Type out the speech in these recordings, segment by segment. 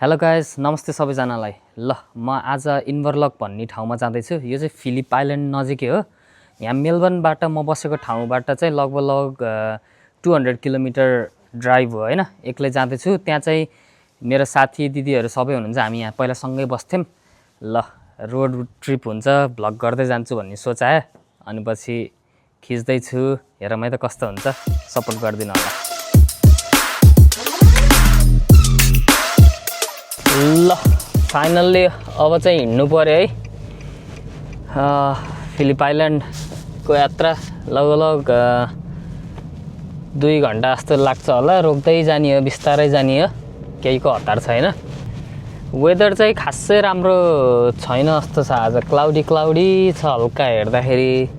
Hello guys, नमस्ते सबैजनालाई। ल म आज इन्भरलक भन्ने ठाउँमा जाँदैछु। यो चाहिँ फिलिप आइल्यान्ड नजिकै हो। यहाँ मेलबर्नबाट म बसेको ठाउँबाट चाहिँ लगभग 200 किलोमिटर ड्राइभ हो हैन। एक्लै जाँदैछु। त्यहाँ चाहिँ मेरो साथी दिदीहरू सबै हुनुहुन्छ। हामी यहाँ पहिला सँगै बस्थ्यौँ। ल रोड ट्रिप हुन्छ, भ्लग गर्दै जान्छु भन्ने सोचाए। अनि पछि खिच्दैछु। हेरौँ है त कस्तो हुन्छ, सपोर्ट गरिदिनु होला। ल फाइनल्ली अब चाहिँ हिँड्नु पर्यो है। फिलिप आइल्यान्डको यात्रा लगभग 2 घन्टा जस्तो लाग्छ होला। रोक्दै जाने हो, बिस्तारै जाने हो, केहीको हतार छैन। वेदर चाहिँ खासै राम्रो छैन जस्तो छ। आज क्लाउडी छ हल्का हेर्दाखेरि।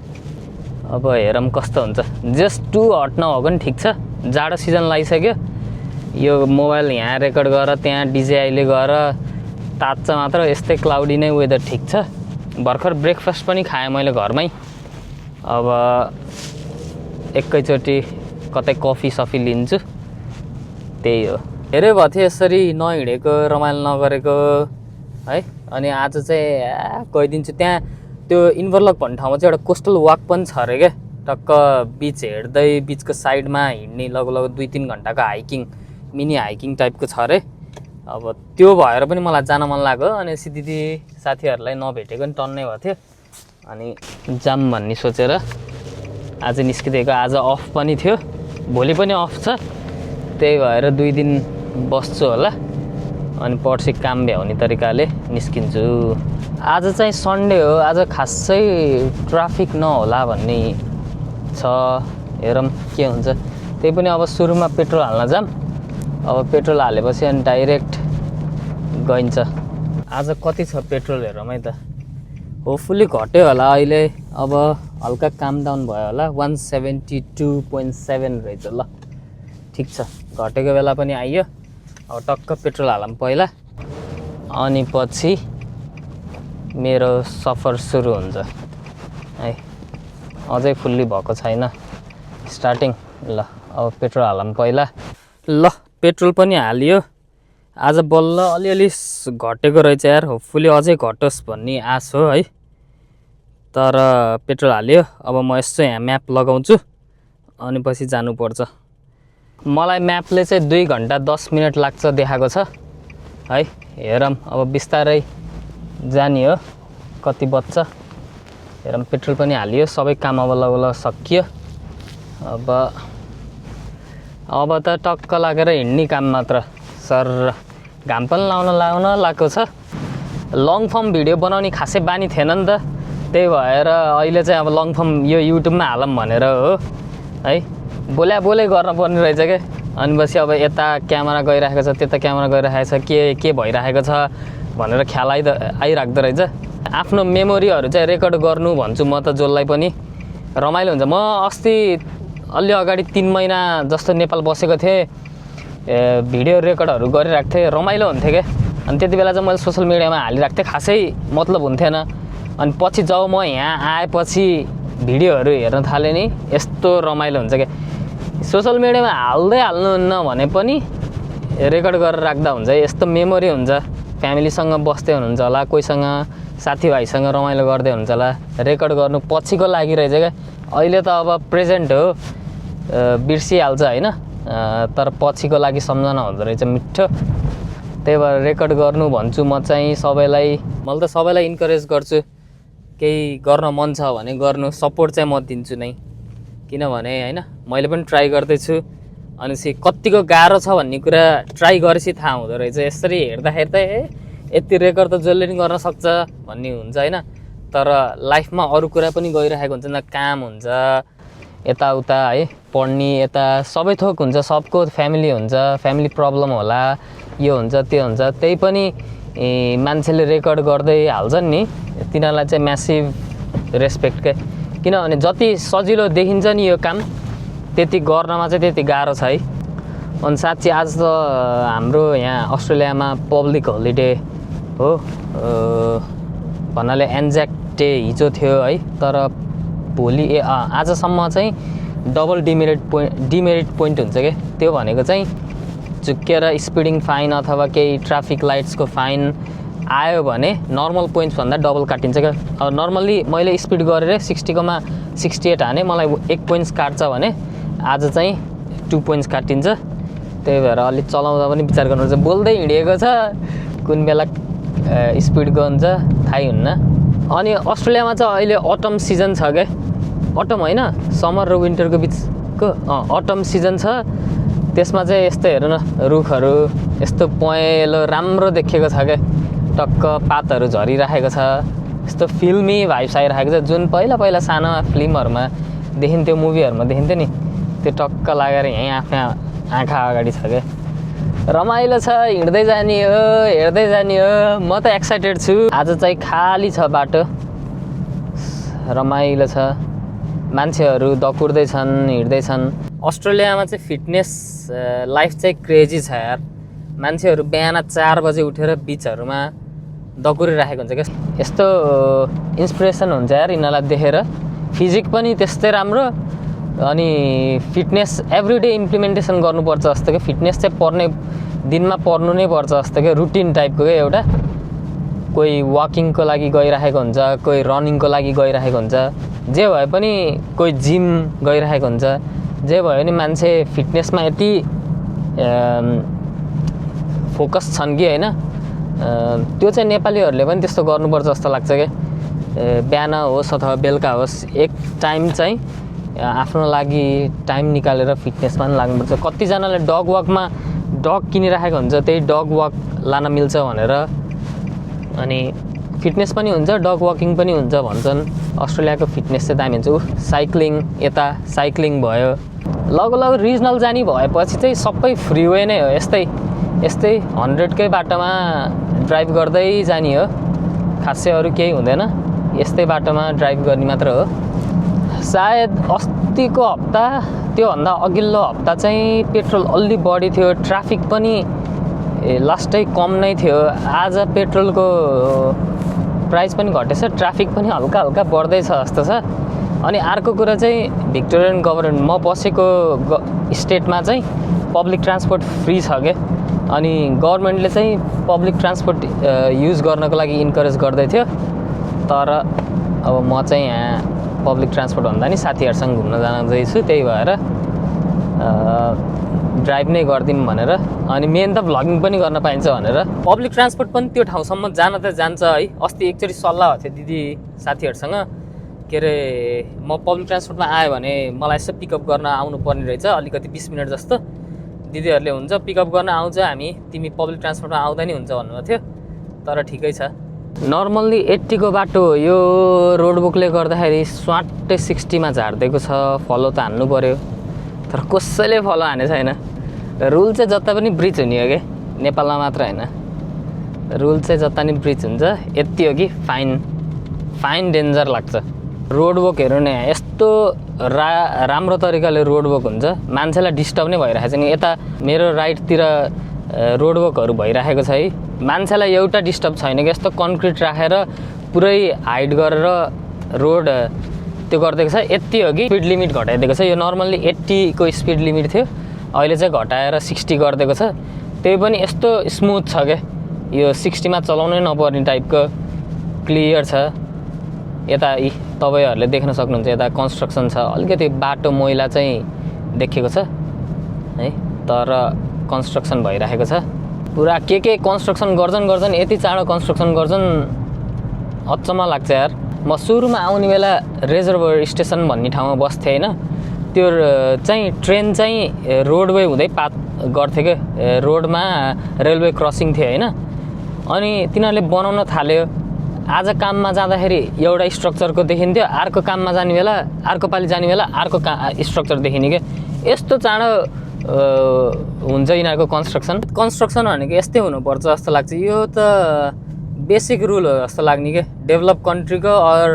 अब हेरौँ कस्तो हुन्छ। जस्ट टु हट नभएको पनि ठिक छ। जाडो सिजन लागिसक्यो। यो मोबाइल यहाँ रेकर्ड गरेर त्यहाँ डिजेआईले गएर तात्छ मात्र। यस्तै क्लाउडी नै वेदर ठिक छ। भर्खर ब्रेकफास्ट पनि खाएँ मैले घरमै। अब एकैचोटि कतै कफी सफी लिन्छु, त्यही हो। धेरै भयो थियो यसरी नहिँडेको, रमाइलो नगरेको है। अनि आज चाहिँ गइदिन्छु। त्यहाँ त्यो इन्भरलक भन्ने ठाउँमा चाहिँ एउटा कोस्टल वाक पनि छ अरे क्या। टक्क बिच हेर्दै बिचको साइडमा हिँड्ने लगभग 2-3 घन्टाको हाइकिङ, मिनी हाइकिङ टाइपको छ अरे। अब त्यो भएर पनि मलाई जान मन लाग्यो। अनि दिदी साथीहरूलाई नभेटेको पनि टन्नै भएको थियो। अनि जाम भन्ने सोचेर आज निस्किदिएको। आज अफ पनि थियो, भोलि पनि अफ छ। त्यही भएर 2 दिन बस्छु होला। अनि पर्सि काम भ्याउने तरिकाले निस्किन्छु। आज चाहिँ सन्डे हो। आज खासै ट्राफिक नहोला भन्ने छ। हेरौँ के हुन्छ। त्यही पनि अब सुरुमा पेट्रोल हाल्न जाम। अब पेट्रोल हालेपछि अनि डाइरेक्ट गइन्छ। आज कति छ पेट्रोल हेरौँ है त। होपफुल्ली घट्यो होला अहिले। अब हल्का काम डाउन भयो होला। 172.7 रहेछ। ल ठिक छ, घटेको बेला पनि आइयो। अब टक्क पेट्रोल हालौँ पहिला, अनि पछि मेरो सफर सुरु हुन्छ है। अझै फुल्ली भएको छैन स्टार्टिङ। ल अब पेट्रोल हालौँ पहिला। ल पेट्रोल पनि हालियो। आज बल्ल अलिअलि घटेको रहेछ यार। होपफुल्ली अझै घटोस् भन्ने आश हो है। तर पेट्रोल हालियो। अब म यसो यहाँ म्याप लगाउँछु, अनि पछि जानुपर्छ। मलाई म्यापले चाहिँ 2 घन्टा 10 मिनट लाग्छ देखाएको छ है। हेरौँ अब बिस्तारै जाने हो, कति बज्छ हेरौँ। पेट्रोल पनि हालियो, सबै काम अब लगभग सकियो। अब त टक्क लागेर हिँड्ने काम मात्र। सर घाम पनि लाउन लागेको छ। लङ फर्म भिडियो बनाउने खासै बानी थिएन नि त। त्यही भएर अहिले चाहिँ अब लङ फर्म यो युट्युबमा हालौँ भनेर हो है। बोलै गर्न पर्ने रहेछ क्या। अनि पछि अब यता क्यामेरा गइरहेको छ, त्यता क्यामेरा गइरहेको छ, के भइरहेको छ भनेर ख्याल आइराख्दो रहेछ। आफ्नो मेमोरीहरू चाहिँ रेकर्ड गर्नु भन्छु म त जसलाई पनि। रमाइलो हुन्छ। म अस्ति अलि अगाडि 3 महिना जस्तो नेपाल बसेको थिएँ। भिडियो रेकर्डहरू गरिरहेको थिएँ, रमाइलो हुन्थ्यो क्या। अनि त्यति बेला चाहिँ मैले सोसल मिडियामा हालिरहेको थिएँ, खासै मतलब हुन्थेन। अनि पछि जब म यहाँ आएपछि भिडियोहरू हेर्न थालेँ नि, यस्तो रमाइलो हुन्छ क्या। सोसल मिडियामा हाल्नुहुन्न भने पनि रेकर्ड गरेर राख्दा हुन्छ। यस्तो मेमोरी हुन्छ। फ्यामिलीसँग बस्दै हुनुहुन्छ होला, कोहीसँग साथीभाइसँग रमाइलो गर्दै हुनुहुन्छ होला। रेकर्ड गर्नु पछिको लागि रहेछ क्या। अहिले त अब प्रेजेन्ट हो, बिर्सिहाल्छ होइन। तर पछिको लागि सम्झना हुँदो रहेछ मिठो। त्यही भएर रेकर्ड गर्नु भन्छु म चाहिँ सबैलाई। मैले त सबैलाई इन्करेज गर्छु, केही गर्न मन छ भने गर्नु। सपोर्ट चाहिँ म दिन्छु नै, किनभने होइन मैले पनि ट्राई गर्दैछु। अनि कतिको गाह्रो छ भन्ने कुरा ट्राई गरेपछि थाहा हुँदो रहेछ। यसरी हेर्दाखेरि त यति रेकर्ड त जसले पनि गर्न सक्छ भन्ने हुन्छ होइन। तर लाइफमा अरू कुरा पनि गइरहेको हुन्छ नि, काम हुन्छ यताउता है, पढ्ने यता सबै थोक हुन्छ। सबको फ्यामिली हुन्छ, फ्यामिली प्रब्लम होला, यो हुन्छ त्यो हुन्छ। त्यही पनि मान्छेले रेकर्ड गर्दै हाल्छन् नि, तिनीहरूलाई चाहिँ म्यासिभ रेस्पेक्ट क्या। किनभने जति सजिलो देखिन्छ नि यो काम, त्यति गर्नमा चाहिँ त्यति गाह्रो छ है। अनि साँच्ची आज त हाम्रो यहाँ अस्ट्रेलियामा पब्लिक होलिडे हो भन्नाले एन्ज्याक डे हिजो थियो है। तर भोलि आजसम्म चाहिँ डबल डिमेरिट पोइन्ट हुन्छ क्या। त्यो भनेको चाहिँ झुक्किएर स्पिडिङ फाइन अथवा केही ट्राफिक लाइट्सको फाइन आयो भने नर्मल पोइन्ट्सभन्दा डबल काटिन्छ क्या। अब नर्मल्ली मैले स्पिड गरेर 60,68 हाने, मलाई 1 पोइन्ट्स काट्छ भने आज चाहिँ 2 पोइन्ट्स काटिन्छ। त्यही भएर अलिक चलाउँदा पनि विचार गर्नुपर्छ। बोल्दै हिँडिएको छ, कुन बेला स्पिड गन्छ थाहै हुन्न। अनि अस्ट्रेलियामा चाहिँ अहिले अटम सिजन छ क्या, अटम होइन समर र विन्टरको बिचको अटम सिजन छ। त्यसमा चाहिँ यस्तो हेर्नु न, रुखहरू यस्तो पहेँलो राम्रो देखेको छ क्या, टक्क पातहरू झरिराखेको छ, यस्तो फिल्मी भाइब्स आइरहेको छ। जुन पहिला पहिला सानोमा फिल्महरूमा देखिन्थ्यो, मुभीहरूमा देखिन्थ्यो नि, त्यो टक्क लागेर यहीँ आफ्ना आँखा अगाडि छ क्या। रमाइलो छ, हिँड्दै जाने हो, हेर्दै जाने हो। म त एक्साइटेड छु। आज चाहिँ खाली छ बाटो, रमाइलो छ, मान्छेहरू दकुर्दैछन्, हिँड्दैछन्। अस्ट्रेलियामा चाहिँ फिटनेस लाइफ चाहिँ क्रेजी छ यार। मान्छेहरू बिहान 4 बजे उठेर बिचहरूमा दकुरिराखेको हुन्छ क्या। यस्तो इन्सपिरेसन हुन्छ यार यिनीहरूलाई देखेर। फिजिक पनि त्यस्तै राम्रो, अनि फिटनेस एभ्रिडे इम्प्लिमेन्टेसन गर्नुपर्छ जस्तो क्या। फिटनेस चाहिँ दिनमा पर्नु नै पर्छ जस्तो क्या, रुटिन टाइपको क्या एउटा। कोही वाकिङको लागि गइरहेको हुन्छ, कोही रनिङको लागि गइरहेको हुन्छ, जे भए पनि कोही जिम गइरहेको हुन्छ। जे भयो नि मान्छे फिटनेसमा यति फोकस छन् कि होइन, त्यो चाहिँ नेपालीहरूले पनि त्यस्तो गर्नुपर्छ जस्तो लाग्छ क्या। बिहान होस् अथवा बेलुका होस्, एक टाइम चाहिँ आफ्नो लागि टाइम निकालेर फिटनेसमा पनि लाग्नुपर्छ। कतिजनाले डग वकमा डग किनिराखेको हुन्छ, त्यही डग वक लान मिल्छ भनेर, अनि फिटनेस पनि हुन्छ, डग वकिङ पनि हुन्छ भन्छन्। अस्ट्रेलियाको फिटनेस चाहिँ दामी हुन्छ। साइक्लिङ, यता साइक्लिङ भयो, लगभग रिजनल जाने भएपछि चाहिँ सबै फ्रीवे नै हो। यस्तै 100कै बाटोमा ड्राइभ गर्दै जाने हो, खासै अरू केही हुँदैन। यस्तै बाटोमा ड्राइभ गर्ने मात्र हो। सायद अस्तिको हप्ता, त्योभन्दा अघिल्लो हप्ता चाहिँ पेट्रोल अलि बढी थियो, ट्राफिक पनि लास्टै कम नै थियो। आज पेट्रोलको प्राइस पनि घटेछ, ट्राफिक पनि हल्का हल्का बढ्दैछ जस्तो छ। अनि अर्को कुरा चाहिँ भिक्टोरियन गभर्मेन्ट, म बसेको स्टेटमा चाहिँ पब्लिक ट्रान्सपोर्ट फ्री छ क्या। अनि गभर्मेन्टले चाहिँ पब्लिक ट्रान्सपोर्ट युज गर्नको लागि इन्करेज गर्दै थियो। तर अब म चाहिँ यहाँ पब्लिक ट्रान्सपोर्ट भन्दा नि साथीहरूसँग घुम्न जाँदैछु, त्यही भएर ड्राइभ नै गरिदिउँ भनेर। अनि मेन त भ्लगिङ पनि गर्न पाइन्छ भनेर पब्लिक ट्रान्सपोर्ट पनि त्यो ठाउँसम्म जान त जान्छ है। अस्ति एकचोटि सल्लाह भएको थियो दिदी साथीहरूसँग, के अरे म पब्लिक ट्रान्सपोर्टमा आयो भने मलाई यसो पिकअप गर्न आउनु पर्ने रहेछ, अलिकति 20 मिनट जस्तो। दिदीहरूले हुन्छ पिकअप गर्न आउँछ, हामी तिमी पब्लिक ट्रान्सपोर्टमा आउँदा नि हुन्छ भन्नुभएको थियो। तर ठिकै छ, नर्मल्ली 80 को बाटो हो यो। रोडबुकले गर्दाखेरि स्वाटै 60 मा झार्दिएको छ। फलो त हान्नु पर्यो, तर कसैले फलो हाने छैन। रुल चाहिँ जता पनि ब्रिज हुने हो कि, नेपालमा मात्र होइन। रुल चाहिँ जता नि ब्रिज हुन्छ, यति हो कि फाइन डेन्जर लाग्छ। रोडवक हेर्नु न, यस्तो राम्रो तरिकाले रोडवक हुन्छ, मान्छेलाई डिस्टर्ब नै भइरहेको छ नि। यता मेरो राइटतिर रोडवकहरू भइरहेको छ है, मान्छेलाई एउटा डिस्टर्ब छैन कि। यस्तो कन्क्रिट राखेर पुरै हाइड गरेर रोड त्यो गरिदिएको छ। यति हो कि स्पिड लिमिट घटाइदिएको छ। यो नर्मल्ली 80 को स्पिड लिमिट थियो, अहिले चाहिँ घटाएर 60 गरिदिएको छ। त्यही पनि यस्तो स्मुथ छ क्या, यो 60 मा चलाउनै नपर्ने टाइपको क्लियर छ। यता तपाईँहरूले देख्न सक्नुहुन्छ, यता कन्स्ट्रक्सन छ, अलिकति बाटो मैला चाहिँ देखेको छ है, तर कन्स्ट्रक्सन भइरहेको छ पुरा। के कन्स्ट्रक्सन गर्छन्, यति चाँडो कन्स्ट्रक्सन गर्छन्, अचम्म लाग्छ यार। म सुरुमा आउने बेला रिजर्भर स्टेसन भन्ने ठाउँमा बस्थेँ होइन, त्यो चाहिँ ट्रेन चाहिँ रोडवे हुँदै पास गर्थ्यो क्या, रोडमा रेलवे क्रसिङ थियो होइन। अनि तिनीहरूले बनाउन थाल्यो। आज काममा जाँदाखेरि एउटा स्ट्रक्चरको देखिन्थ्यो, अर्को काममा जाने बेला, अर्को पालि जाने बेला अर्को स्ट्रक्चर देखिने क्या। यस्तो चाँडो हुन्छ यिनीहरूको कन्स्ट्रक्सन भनेको यस्तै हुनुपर्छ जस्तो लाग्छ। यो त बेसिक रुल हो जस्तो लाग्ने क्या, डेभलप कन्ट्रीको। और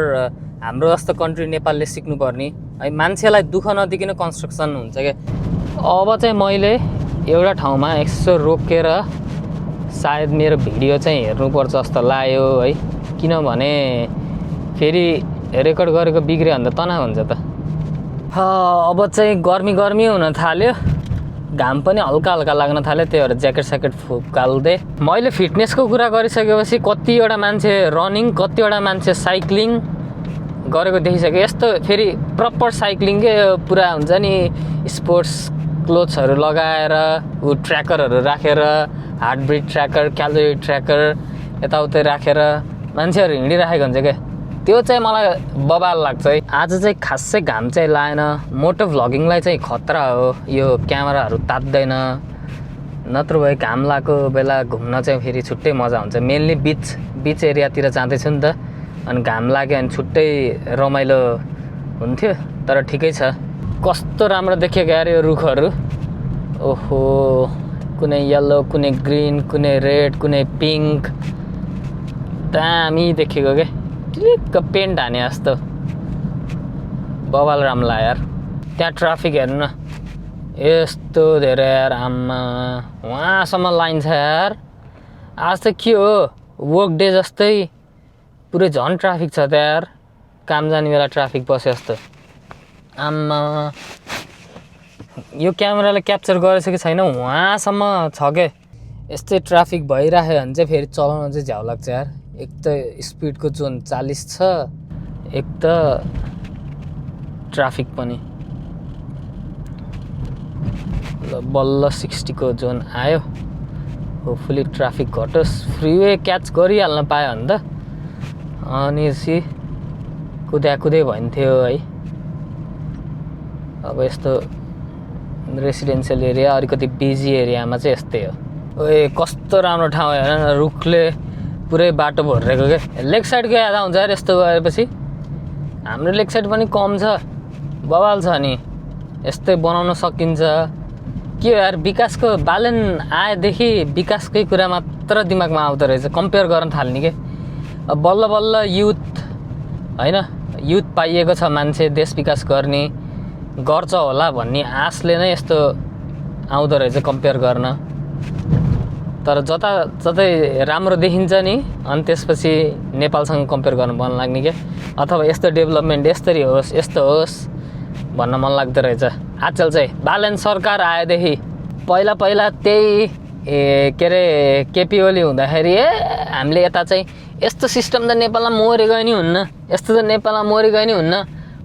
हाम्रो जस्तो कन्ट्री नेपालले सिक्नुपर्ने है, मान्छेलाई दुःख नदिकन कन्स्ट्रक्सन हुन्छ क्या। अब चाहिँ मैले एउटा ठाउँमा यसो रोकेर सायद मेरो भिडियो चाहिँ हेर्नुपर्छ जस्तो लाग्यो है, किनभने फेरि रेकर्ड गरेको बिग्रियो भने त तनाव हुन्छ त। अब चाहिँ गर्मी हुन थाल्यो, घाम पनि हल्का हल्का लाग्न थाल्यो, त्यही भएर ज्याकेट स्याकेट फुकाल्दै। मैले फिटनेसको कुरा गरिसकेपछि कतिवटा मान्छे रनिङ, कतिवटा मान्छे साइक्लिङ गरेको देखिसक्यो। यस्तो फेरि प्रपर साइक्लिङ के पुरा हुन्छ नि, स्पोर्ट्स क्लोथ्सहरू लगाएर ट्र्याकरहरू राखेर, हार्टबिट ट्र्याकर, क्यालोरी ट्र्याकर यताउता राखेर मान्छेहरू हिँडिराखेको हुन्छ क्या। त्यो चाहिँ मलाई बबाल लाग्छ है। आज चाहिँ खासै घाम चाहिँ लागेन। मोटो भ्लगिङलाई चाहिँ खतरा हो, यो क्यामेराहरू तात्दैन। नत्र भए घाम लागेको बेला घुम्न चाहिँ फेरि छुट्टै मजा हुन्छ। मेनली बिच एरियातिर जाँदैछु नि त, अनि घाम लाग्यो भने छुट्टै रमाइलो हुन्थ्यो। तर ठिकै छ, कस्तो राम्रो देखिएको यार यो रुखहरू। ओहो, कुनै येल्लो, कुनै ग्रिन, कुनै रेड, कुनै पिङ्क, दामी देखेको क्या। टिलिक्क पेन्ट हाने जस्तो बबाल राम्रो लाग्यो यार। त्यहाँ ट्राफिक हेर्नु न, यस्तो धेरै यार, आम्मा वहाँसम्म लाइन छ यार। आज त के हो, वर्क डे जस्तै पुरै झन् ट्राफिक छ त यार। काम जाने बेला ट्राफिक बस्यो जस्तो। आम्मा, यो क्यामेराले क्याप्चर गरेछ कि छैन, वहाँसम्म छ के। यस्तै ट्राफिक भइराख्यो भने चाहिँ फेरि चलाउन चाहिँ झ्याउ लाग्छ यार। एक त स्पिडको जोन 40 छ, एक त ट्राफिक पनि। बल्ल 60 को जोन आयो। होपफुली ट्राफिक घटोस्, फ्रिवे क्याच गरिहाल्न पायो भने त अनि कुदै भइन्थ्यो है। अब यस्तो रेसिडेन्सियल एरिया, अलिकति बिजी एरियामा चाहिँ यस्तै हो। ओए कस्तो राम्रो ठाउँ हेर न, रुखले पुरै बाटो भरिरहेको क्या। लेक साइडको याद आउँछ यार यस्तो गएपछि। हाम्रो लेक साइड पनि कम छ, बवाल छ नि, यस्तै बनाउन सकिन्छ। के हो यार, विकासको बालन आएदेखि विकासकै कुरा मात्र दिमागमा आउँदो रहेछ, कम्पेयर गर्न थाल्ने के। अब बल्ल बल्ल युथ होइन, युथ पाइएको छ, मान्छे देश विकास गर्ने गर्छ होला भन्ने आशले नै यस्तो आउँदो रहेछ कम्पेयर गर्न। तर जतै राम्रो देखिन्छ नि, अनि त्यसपछि नेपालसँग कम्पेयर गर्न मन लाग्ने के, अथवा यस्तो डेभलपमेन्ट यसरी होस्, यस्तो होस् भन्न मन लाग्दो रहेछ। आजकल चाहिँ बालन सरकार आएदेखि पहिला त्यही के अरे केपी ओली हुँदाखेरि हामीले यता चाहिँ यस्तो सिस्टम त नेपालमा मरि गयो नि हुन्न, यस्तो त नेपालमा मरि गयो नि हुन्न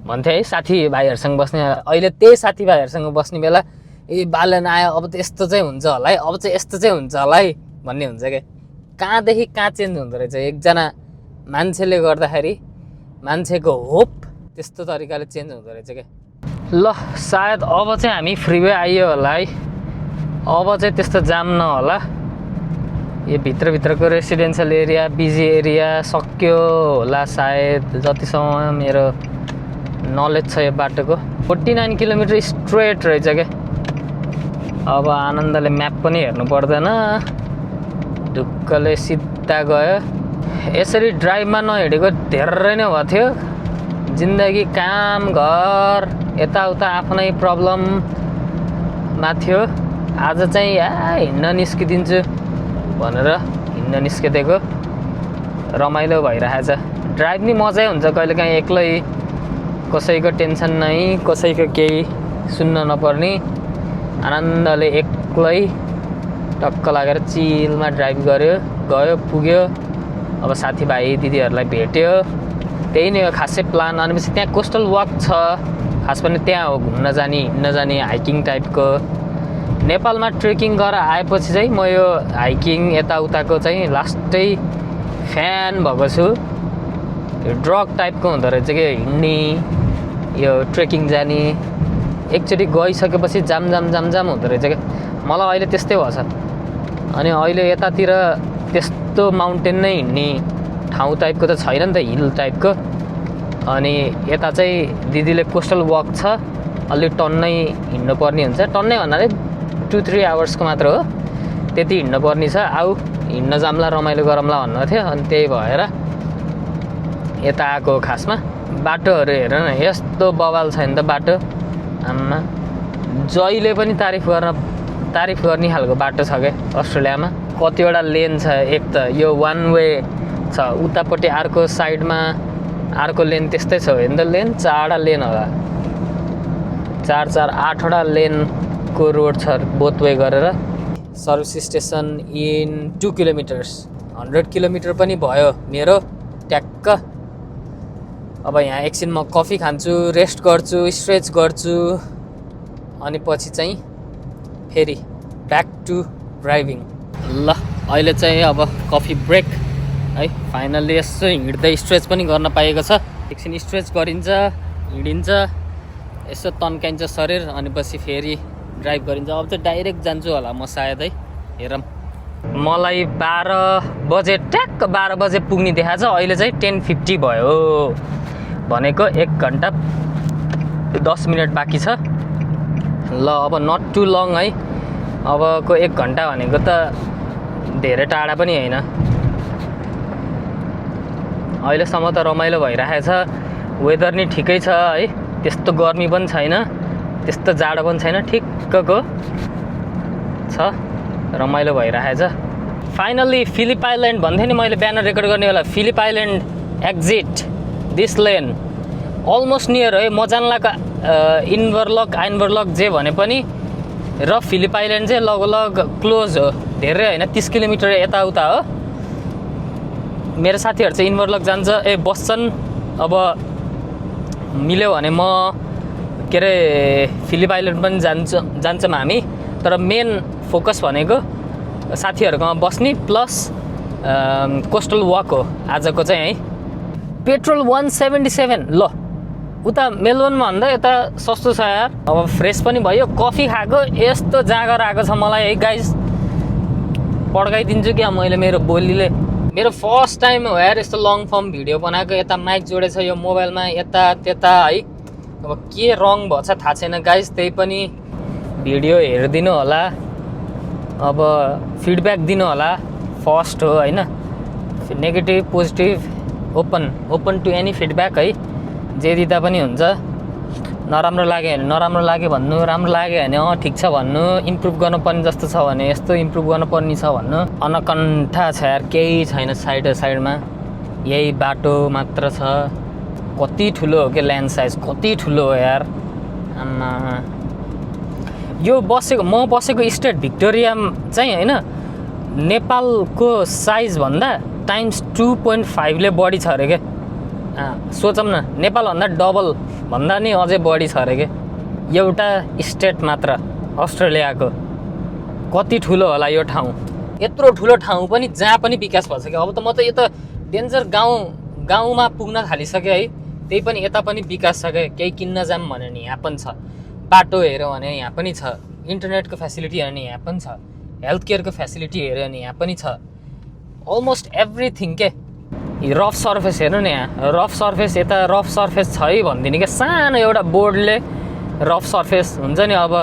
भन्थ्यो है साथीभाइहरूसँग बस्ने। अहिले त्यही साथीभाइहरूसँग बस्ने बेला बालन आयो, अब त यस्तो चाहिँ हुन्छ होला है, अब चाहिँ यस्तो चाहिँ हुन्छ होला है भन्ने हुन्छ क्या। कहाँदेखि कहाँ चेन्ज हुँदो रहेछ एकजना मान्छेले गर्दाखेरि, मान्छेको होप त्यस्तो तरिकाले चेन्ज हुँदो रहेछ क्या। ल सायद अब चाहिँ हामी फ्रिवे आइयो होला है, अब चाहिँ त्यस्तो जाम नहोला। यो भित्रको रेसिडेन्सियल एरिया, बिजी एरिया सक्यो होला सायद, जतिसम्म मेरो नलेज छ यो बाटोको। 49 किलोमिटर स्ट्रेट रहेछ क्या। अब आनन्दले म्याप पनि हेर्नु पर्दैन, ढुक्कले सिधा गयो। यसरी ड्राइभमा नहिँडेको धेरै नै भएको थियो। जिन्दगी, काम, घर, यताउता आफ्नै प्रब्लममा थियो। आज चाहिँ हिँड्न निस्किदिन्छु भनेर हिँड्न निस्किदिएको, रमाइलो भइरहेछ। ड्राइभ नि मजै हुन्छ कहिलेकाहीँ एक्लै, कसैको टेन्सन नै, कसैको केही सुन्न नपर्ने, आनन्दले एक्लै टक्क लागेर चिलमा ड्राइभ गयो पुग्यो। अब साथीभाइ दिदीहरूलाई भेट्यो, त्यही नै हो खासै प्लान। अनि त्यहाँ कोस्टल वक छ, खास पनि त्यहाँ हो घुम्न जाने, हिँड्न जाने, हाइकिङ टाइपको। नेपालमा ट्रेकिङ गरेर आएपछि चाहिँ म यो हाइकिङ यताउताको चाहिँ लास्टै फ्यान भएको छु। यो ड्रग टाइपको हुँदो रहेछ कि हिँड्ने, यो ट्रेकिङ जाने, एकचोटि गइसकेपछि जाम हुँदो रहेछ क्या। मलाई अहिले त्यस्तै भएछ। अनि अहिले यतातिर त्यस्तो माउन्टेन नै हिँड्ने ठाउँ टाइपको त छैन नि त, हिल टाइपको। अनि यता चाहिँ दिदीले कोस्टल वक छ, अलि टन्नै हिँड्नु पर्ने हुन्छ। टन्नै भन्नाले 2-3 आवर्सको मात्र हो, त्यति हिँड्नु पर्ने छ। आऊ हिँड्न जाम्ला, रमाइलो गरौँला भन्नु थियो। अनि त्यही भएर यता आएको खासमा। बाटोहरू हेर न, यस्तो बवाल छ नि त बाटो, आम्मा। जहिले पनि तारिफ गर्ने खालको बाटो छ क्या अस्ट्रेलियामा। कतिवटा लेन छ, एक त यो वान वे छ, उतापट्टि अर्को साइडमा अर्को लेन त्यस्तै छ। होइन त लेन 4वटा लेन होला, 4-4 8वटा लेनको को रोड छ बोथ वे गरेर। Service station in 2 kilometres, 100 kilometre पनि भयो मेरो ट्याक्क। अब यहाँ एकछिन म कफी खान्छु, रेस्ट गर्छु, स्ट्रेच गर्छु, अनि पछि चाहिँ फेरि ब्याक टु ड्राइभिङ। ल अहिले चाहिँ अब कफी ब्रेक है। फाइनल्ली यसो हिँड्दै स्ट्रेच पनि गर्न पाएको छ। एकछिन स्ट्रेच गरिन्छ, हिँडिन्छ, यसो तन्काइन्छ शरीर, अनि पछि फेरि ड्राइभ गरिन्छ। अब चाहिँ डाइरेक्ट जान्छु होला म सायद है, हेरौँ। मलाई 12 बजे ट्याक्क 12 बजे पुग्ने देखाएको छ। अहिले चाहिँ 10:50 भयो, भनेको 1 घन्टा 10 मिनट बाँकी छ। ल अब नट टु लङ है, अबको 1 घन्टा भनेको त धेरै टाढा पनि होइन। अहिलेसम्म त रमाइलो भइरहेछ, वेदर नि ठिकै छ है, त्यस्तो गर्मी पनि छैन, त्यस्तो जाडो पनि छैन, ठिक्कको छ, रमाइलो भइरहेछ। फाइनल्ली फिलिप आइल्यान्ड भन्थेँ नि मैले बिहान रेकर्ड गर्ने बेला, Philip Island exit this lane almost near है। म जानलाको इन्भरलक आइन्भरलक जे भने पनि र फिलिप आइल्यान्ड चाहिँ लगभग क्लोज हो, धेरै होइन, 30 किलोमिटर यताउता हो। मेरो साथीहरू चाहिँ इन्भरलक जान्छ बस्छन्। अब मिल्यो भने म के अरे फिलिप आइल्यान्ड पनि जान्छौँ हामी, तर मेन फोकस भनेको साथीहरूकोमा बस्ने प्लस कोस्टल वक हो आजको चाहिँ है। पेट्रोल 177। ल उता मेलबर्नमा भन्दा यता सस्तो छ यार। अब फ्रेस पनि भयो, कफी खाएको यस्तो जाँगर आएको छ मलाई है गाइज, पड्काइदिन्छु क्या मैले मेरो बोलीले। मेरो फर्स्ट टाइम हो यार यस्तो लङ फर्म भिडियो बनाएको। यता माइक जोडेछ यो मोबाइलमा, यता त्यता है। अब के रङ भएछ थाहा छैन गाइज, त्यही पनि भिडियो हेरिदिनु होला, अब फिडब्याक दिनु होला। फर्स्ट हो होइन, negative positive open to any feedback है, जे दिँदा पनि हुन्छ। नराम्रो लाग्यो भने नराम्रो लाग्यो भन्नु, राम्रो लाग्यो भने ठिक छ भन्नु, इम्प्रुभ गर्नुपर्ने जस्तो छ भने यस्तो इम्प्रुभ गर्नुपर्ने छ भन्नु। अनकन्ठा छ यार, केही छैन साइडमा, यही बाटो मात्र छ। कति ठुलो हो कि ल्यान्ड साइज, कति ठुलो हो यार आमा। यो म बसेको स्टेट भिक्टोरिया चाहिँ होइन, नेपालको साइजभन्दा ×2.5 ले बढी छ अरे क्या। सोचौँ न, नेपालभन्दा डबल भन्दा नि अझै बढी छ अरे क्या एउटा स्टेट मात्र अस्ट्रेलियाको। कति ठुलो होला यो ठाउँ, यत्रो ठुलो ठाउँ पनि जहाँ पनि विकास भइसक्यो। अब त म त यो त डेन्जर गाउँमा पुग्न थालिसक्यो है, त्यही पनि यता पनि विकास छ क्या। केही किन्न जाऊँ भने नि यहाँ पनि छ, बाटो हेऱ्यो भने यहाँ पनि छ, इन्टरनेटको फेसिलिटी हेऱ्यो भने यहाँ पनि छ, हेल्थ केयरको फेसिलिटी हेऱ्यो भने यहाँ पनि छ, अलमोस्ट एभ्रिथिङ के। रफ सर्फेस हेर्नु न, यहाँ रफ सर्फेस, यता रफ सर्फेस छ है भनिदिने क्या, सानो एउटा बोर्डले रफ सर्फेस हुन्छ नि। अब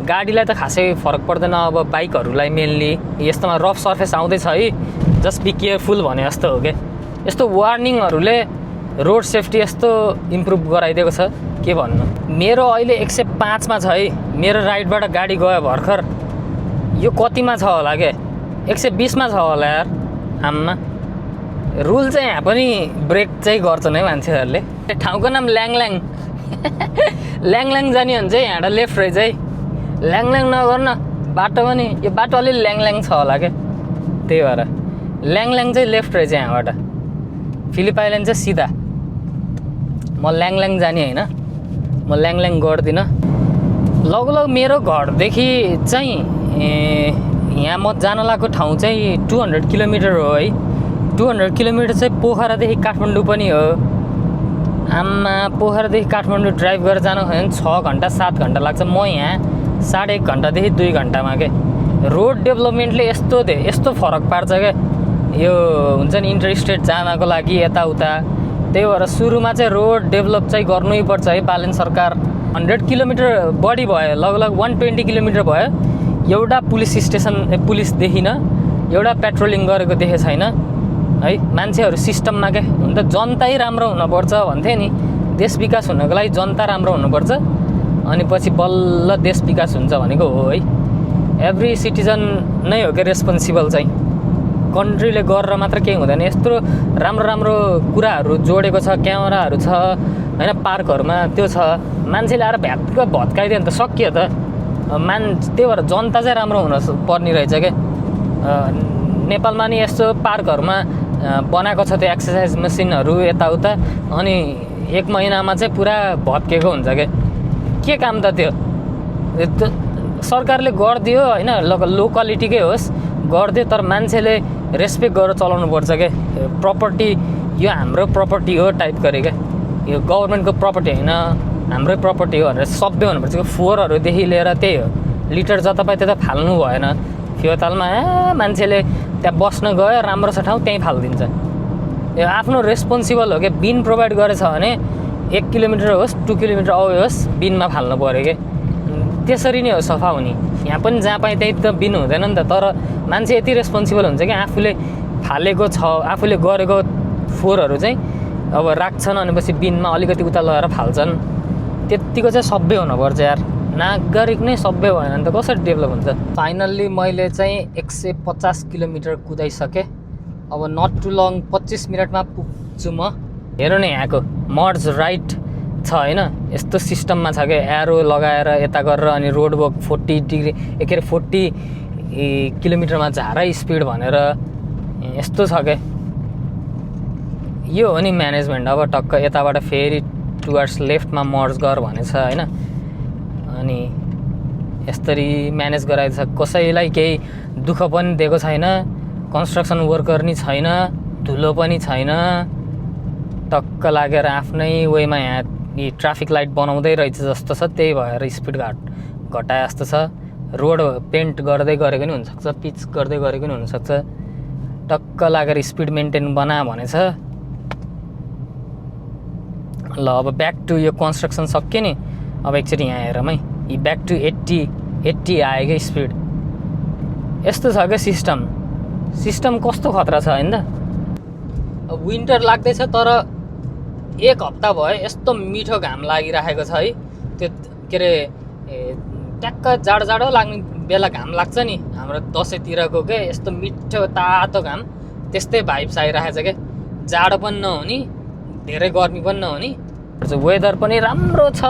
गाडीलाई त खासै फरक पर्दैन, अब बाइकहरूलाई मेनली यस्तोमा रफ सर्फेस आउँदैछ है, जस्ट बी केयरफुल भने जस्तो हो क्या। यस्तो वार्निङहरूले रोड सेफ्टी यस्तो इम्प्रुभ गराइदिएको छ, के भन्नु। मेरो अहिले 105 मा छ है, मेरो राइटबाट गाडी गयो भर्खर, यो कतिमा छ होला क्या, 120 मा छ होला यार आम्मा। रुल चाहिँ यहाँ पनि ब्रेक चाहिँ गर्छन् है मान्छेहरूले। ठाउँको नाम ल्याङल्याङ ल्याङल्याङ जाने भने चाहिँ यहाँबाट लेफ्ट रहेछ है, ल्याङल्याङ नगर्न बाटो पनि, यो बाटो अलिअलि ल्याङल्याङ छ होला क्या, त्यही भएर ल्याङल्याङ चाहिँ लेफ्ट रहेछ यहाँबाट। फिलिप आइल्यान्ड चाहिँ सिधा। म ल्याङल्याङ जाने होइन, म ल्याङल्याङ गर्दिनँ। लगभग मेरो घरदेखि चाहिँ यहाँ म जान लागेको ठाउँ चाहिँ 200 किलोमिटर हो है। 200 किलोमिटर चाहिँ पोखरादेखि काठमाडौँ पनि हो। आम्मा, पोखरादेखि काठमाडौँ ड्राइभ गरेर जानु भयो भने 6 घन्टा 7 घन्टा लाग्छ। म यहाँ 1.5 घन्टादेखि 2 घन्टामा के। रोड डेभलपमेन्टले यस्तो फरक पार्छ क्या, यो हुन्छ नि इन्टर स्टेट जानको लागि यताउता। त्यही भएर सुरुमा चाहिँ रोड डेभलप चाहिँ गर्नै पर्छ है बालेन सरकार। 100 किलोमिटर बढी भयो, लगभग 120 किलोमिटर भयो। एउटा पुलिस स्टेसन पुलिस देखिन, एउटा पेट्रोलिङ गरेको देखे छैन है। मान्छेहरू सिस्टममा के हुन त जनतै राम्रो हुनुपर्छ भन्थे नि, देश विकास हुनको लागि जनता राम्रो हुनुपर्छ, अनि पछि बल्ल देश विकास हुन्छ भनेको हो है। एभ्री सिटिजन नै हो क्या रेस्पोन्सिबल चाहिँ। कन्ट्रीले गरेर मात्र केही हुँदैन, यस्तो राम्रो राम्रो कुराहरू जोडेको छ, क्यामेराहरू छ होइन, पार्कहरूमा त्यो छ। मान्छेले आएर भ्याक्क भत्काइदियो भने त सकियो त। त्यही भएर जनता चाहिँ राम्रो हुन पर्ने रहेछ क्या। नेपालमा नि यस्तो पार्कहरूमा बनाएको छ त्यो एक्सर्साइज मेसिनहरू यताउता, अनि 1 महिनामा चाहिँ पुरा भत्केको हुन्छ क्या। के काम त त्यो सरकारले गरिदियो होइन, लो क्वालिटीकै होस् गरिदियो, तर मान्छेले रेस्पेक्ट गरेर चलाउनु पर्छ क्या। प्रपर्टी यो हाम्रो प्रपर्टी हो टाइप गरे क्या, यो गभर्मेन्टको प्रपर्टी होइन हाम्रै प्रपर्टी हो भनेर सभ्य हुनुपर्छ। फोहोरहरूदेखि लिएर त्यही हो, लिटर जतापाइ त्यता फाल्नु भएन। फेवातालमा मान्छेले त्यहाँ बस्न गयो, राम्रो छ ठाउँ त्यहीँ फालिदिन्छ। यो आफ्नो रेस्पोन्सिबल हो क्या। बिन प्रोभाइड गरेछ भने 1 किलोमिटर होस् 2 किलोमिटर अवे होस् बिनमा फाल्नु पऱ्यो क्या। त्यसरी नै हो सफा हुने। यहाँ पनि जहाँ पाएँ त्यही त बिन हुँदैन नि त, तर मान्छे यति रेस्पोन्सिबल हुन्छ कि आफूले फालेको छ, आफूले गरेको फोहोरहरू चाहिँ अब राख्छन्, भनेपछि बिनमा अलिकति उता लगाएर फाल्छन्। त्यत्तिको चाहिँ सभ्य हुनुपर्छ यार। नागरिक नै सभ्य भएन भने त कसरी डेभलप हुन्छ। फाइनल्ली मैले चाहिँ 150 किलोमिटर कुदाइसकेँ। अब नट टु लङ 25 मिनटमा पुग्छु म। हेर न यहाँको मर्ज राइट छ होइन, यस्तो सिस्टममा छ क्या, एरो लगाएर यता गरेर अनि रोड वर्क 40 किलोमिटरमा झारै स्पिड भनेर यस्तो छ क्या। यो हो नि म्यानेजमेन्ट। अब टक्क यताबाट फेरि टुवर्ड्स लेफ्टमा मर्ज गर भनेछ होइन, अनि यसरी म्यानेज गराएको छ। कसैलाई केही दुःख पनि दिएको छैन, कन्स्ट्रक्सन वर्कर नि छैन, धुलो पनि छैन, टक्क लागेर आफ्नै वेमा यहाँ ट्राफिक लाइट बनाउँदै रहेछ जस्तो छ। त्यही भएर स्पिड घटाए जस्तो छ। रोड पेन्ट गर्दै गरेको नि हुनसक्छ, पिच गर्दै गरेको नि हुनसक्छ। टक्क लागेर स्पिड मेन्टेन बना भनेछ। ल अब ब्याक टु यो कन्स्ट्रक्सन सक्यो नि, अब एकचोटि यहाँ हेरौँ है। यी ब्याक टु 80 आयो क्या स्पिड। यस्तो छ क्या सिस्टम कस्तो खतरा छ होइन। अब विन्टर लाग्दैछ तर 1 हप्ता भयो यस्तो मिठो घाम लागिराखेको छ है। त्यो के अरे ट्याक्क जाडो लाग्ने बेला घाम लाग्छ नि हाम्रो दसैँतिरको क्या, यस्तो मिठो तातो घाम त्यस्तै भाइब्स आइरहेको छ क्या। जाडो पनि नहुने, धेरै गर्मी पनि नहुने, वेदर पनि राम्रो छ।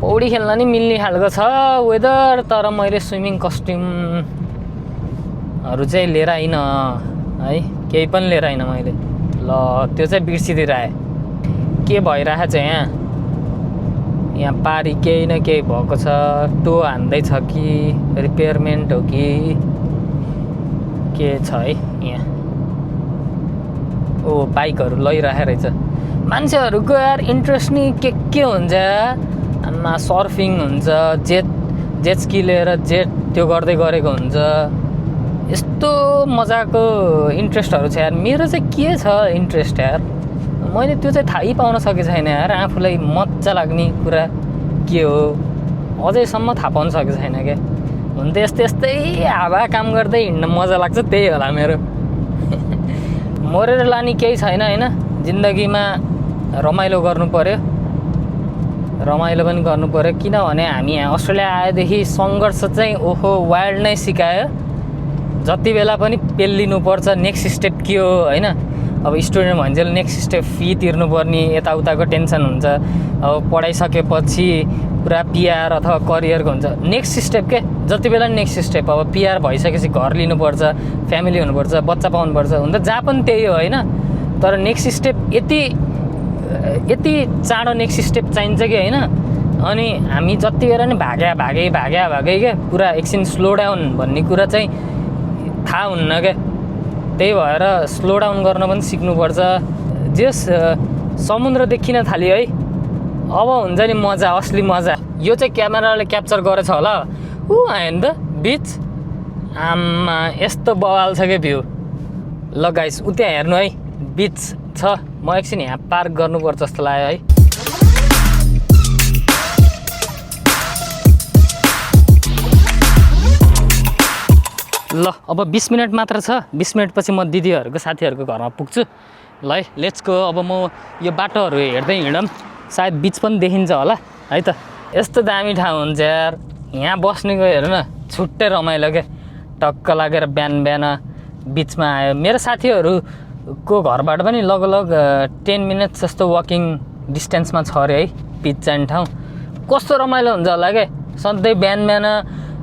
पौडी खेल्न नि मिल्ने खालको छ वेदर। तर मैले स्विमिङ कस्ट्युमहरू चाहिँ लिएर आइन है, केही पनि लिएर आइन मैले। ल त्यो चाहिँ बिर्सिदिइरहे। के भइरहेको छ यहाँ पारी केही न केही भएको छ। टो हान्दैछ कि रिपेयरमेन्ट हो कि के छ है यहाँ। ओ बाइकहरू लैरहेको रहेछ मान्छेहरूको यार। इन्ट्रेस्ट नि के हुन्छ, आमा सर्फिङ हुन्छ, जेट स्की लिएर त्यो गर्दै गरेको हुन्छ। यस्तो मजाको इन्ट्रेस्टहरू छ यार। मेरो चाहिँ के छ इन्ट्रेस्ट यार, मैले त्यो चाहिँ थाहै पाउन सकेको छैन यार। आफूलाई मजा लाग्ने कुरा के हो अझैसम्म थाहा पाउन सकेको छैन क्या। हुन त यस्तै हावा काम गर्दै हिँड्न मजा लाग्छ, त्यही होला मेरो। मरेर लाने केही छैन होइन, जिन्दगीमा रमाइलो गर्नु पर्यो, रमाइलो पनि गर्नु पर्यो। किनभने हामी यहाँ अस्ट्रेलिया आएदेखि सङ्घर्ष चाहिँ ओहो वाइल्ड नै सिकायो। जति बेला पनि पेलिनुपर्छ, नेक्स्ट स्टेप के हो होइन। अब स्टुडेन्ट भन्छेल नेक्स्ट स्टेप फी तिर्नुपर्ने, यताउताको टेन्सन हुन्छ। अब पढाइसकेपछि पुरा पिआर अथवा करियरको हुन्छ। नेक्स्ट स्टेप के जति बेला नेक्स्ट स्टेप। अब पिआर भइसकेपछि घर लिनुपर्छ, फ्यामिली हुनुपर्छ, बच्चा पाउनुपर्छ, हुन्छ जहाँ पनि त्यही हो होइन। तर नेक्स्ट स्टेप यति चाँडो नेक्स्ट स्टेप चाहिन्छ कि होइन। अनि हामी जति बेला नि भागे क्या, पुरा एकछिन स्लो डाउन भन्ने कुरा चाहिँ थाहा हुन्न क्या। त्यही भएर स्लो डाउन गर्न पनि सिक्नुपर्छ। जस समुद्र देखिन थाल्यो है, अब हुन्छ नि मजा, असली मजा। यो चाहिँ क्यामेराले क्याप्चर गरेछ होला। आयो नि त बिच, आमा यस्तो बवाल छ क्या भ्यू। ल गाइस उता हेर्नु है, बिच छ। म एकछिन यहाँ पार्क गर्नुपर्छ जस्तो लाग्यो है। ल अब 20 मिनट मात्र छ। 20 मिनटपछि म दिदीहरूको साथीहरूको घरमा पुग्छु। ल है लेट्स गो। अब म यो बाटोहरू हेर्दै हिँडौँ, सायद बिच पनि देखिन्छ होला है त। यस्तो दामी ठाउँ हुन्छ यार, यहाँ बस्नेको हेर न छुट्टै रमाइलो क्या। टक्क लागेर बिहान बिचमा आयो। मेरो साथीहरूको घरबाट पनि लगभग 10 मिनट्स जस्तो वकिङ डिस्टेन्समा छ अरे है बिच जाने ठाउँ। कस्तो रमाइलो हुन्छ होला क्या। सधैँ बिहान बिहान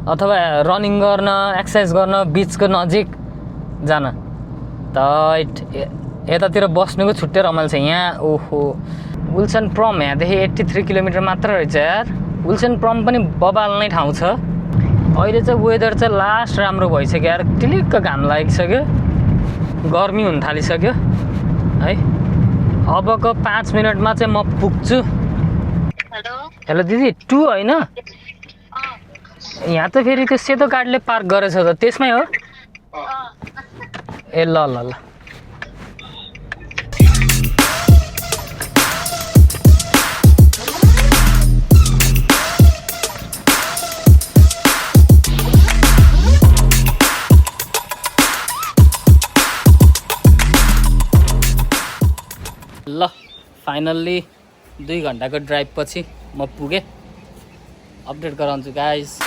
अथवा रनिङ गर्न एक्सर्साइज गर्न बिचको नजिक जान त यतातिर बस्नुको छुट्टै रमाइलो छ। यहाँ ओहो विल्सन प्रम यहाँदेखि 83 किलोमिटर मात्र रहेछ यार। विल्सन प्रम पनि बबाल नै ठाउँ छ। अहिले चाहिँ वेदर चाहिँ लास्ट राम्रो भइसक्यो यार, टिलिक्क घाम लागिसक्यो, गर्मी हुन थालिसक्यो है। अबको 5 मिनटमा चाहिँ म पुग्छु। हेलो दिदी 2 होइन यहाँ त फेरि त्यो सेतो गाडीले पार्क गरेछ त त्यसमै हो? ए ल ल ल ल फाइनल्ली 2 घन्टाको ड्राइभ पछि म पुगेँ। अपडेट गराउँछु गाइस।